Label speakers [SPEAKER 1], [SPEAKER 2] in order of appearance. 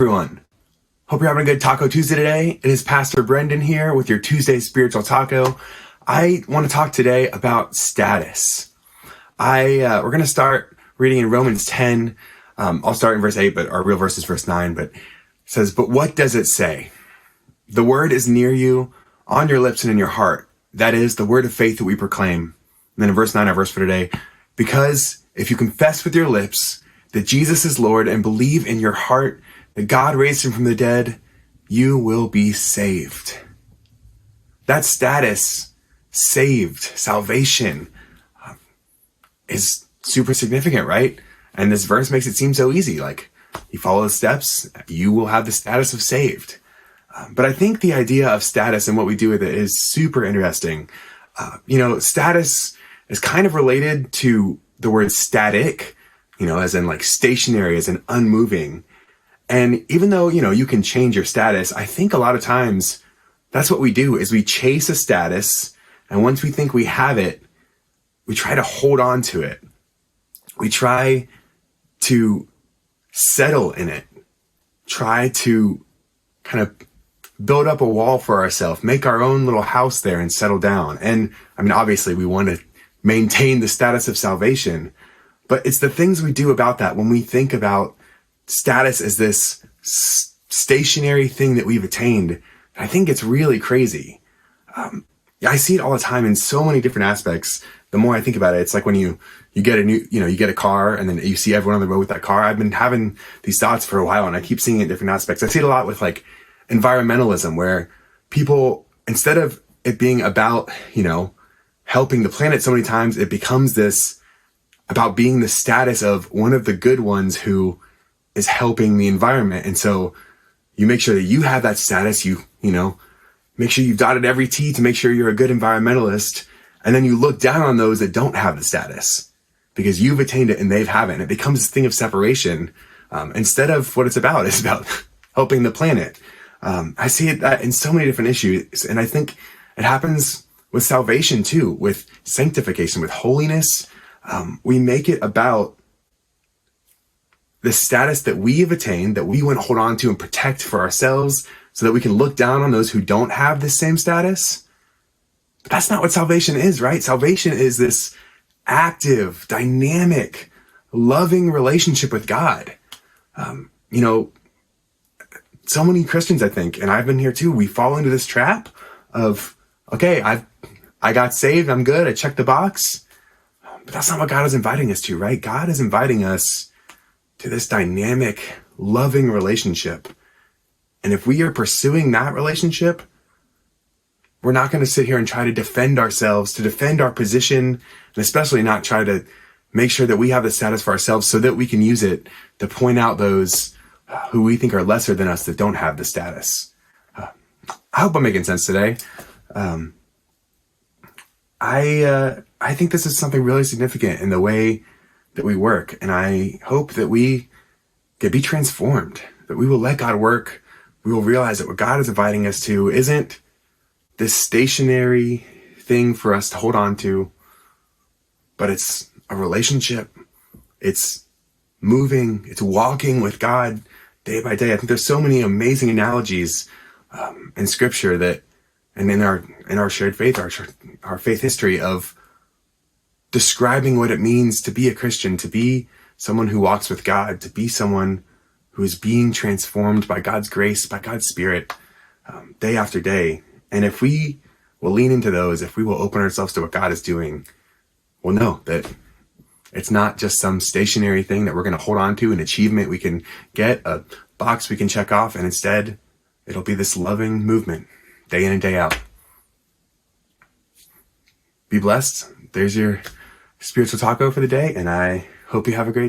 [SPEAKER 1] Everyone. Hope you're having a good Taco Tuesday today. It is Pastor Brendan here with your Tuesday Spiritual Taco. I want to talk today about status. We're going to start reading in Romans 10. I'll start in verse 8, but our real verse is verse 9. But it says, "But what does it say? The word is near you, on your lips and in your heart. That is the word of faith that we proclaim." And then in verse 9, our verse for today, "Because if you confess with your lips that Jesus is Lord and believe in your heart that God raised him from the dead, you will be saved." That status, saved, salvation, is super significant, right? And this verse makes it seem so easy. Like, you follow the steps, you will have the status of saved. But I think the idea of status and what we do with it is super interesting. Status is kind of related to the word static, as in like stationary, as in unmoving. And even though, you can change your status, I think a lot of times that's what we do is we chase a status. And once we think we have it, we try to hold on to it. We try to settle in it, try to kind of build up a wall for ourselves, make our own little house there and settle down. And obviously we want to maintain the status of salvation, but it's the things we do about that when we think about status as this stationary thing that we've attained. I think it's really crazy. I see it all the time in so many different aspects. The more I think about it, it's like when you get you get a car and then you see everyone on the road with that car. I've been having these thoughts for a while and I keep seeing it in different aspects. I see it a lot with like environmentalism, where people, instead of it being about, helping the planet so many times, it becomes this about being the status of one of the good ones who is helping the environment. And so you make sure that you have that status, you make sure you've dotted every T to make sure you're a good environmentalist. And then you look down on those that don't have the status because you've attained it and they haven't. And it becomes this thing of separation instead of what it's about. It's about helping the planet. I see it in so many different issues. And I think it happens with salvation too, with sanctification, with holiness. We make it about the status that we have attained, that we want to hold on to and protect for ourselves so that we can look down on those who don't have the same status. But that's not what salvation is, right? Salvation is this active, dynamic, loving relationship with God. So many Christians, I think, and I've been here too, we fall into this trap of, okay, I got saved, I'm good, I checked the box. But that's not what God is inviting us to, right? God is inviting us to this dynamic, loving relationship. And if we are pursuing that relationship, we're not going to sit here and try to defend ourselves, to defend our position, and especially not try to make sure that we have the status for ourselves so that we can use it to point out those who we think are lesser than us that don't have the status. I hope I'm making sense today. I think this is something really significant in the way that we work. And I hope that we can be transformed, that we will let God work. We will realize that what God is inviting us to isn't this stationary thing for us to hold on to, but it's a relationship. It's moving, it's walking with God day by day. I think there's so many amazing analogies in scripture that, and in our shared faith, our faith history of describing what it means to be a Christian, to be someone who walks with God, to be someone who is being transformed by God's grace, by God's Spirit, day after day. And if we will lean into those, if we will open ourselves to what God is doing, we'll know that it's not just some stationary thing that we're going to hold on to, an achievement we can get, a box we can check off, and instead it'll be this loving movement day in and day out. Be blessed. There's your spiritual taco for the day, and I hope you have a great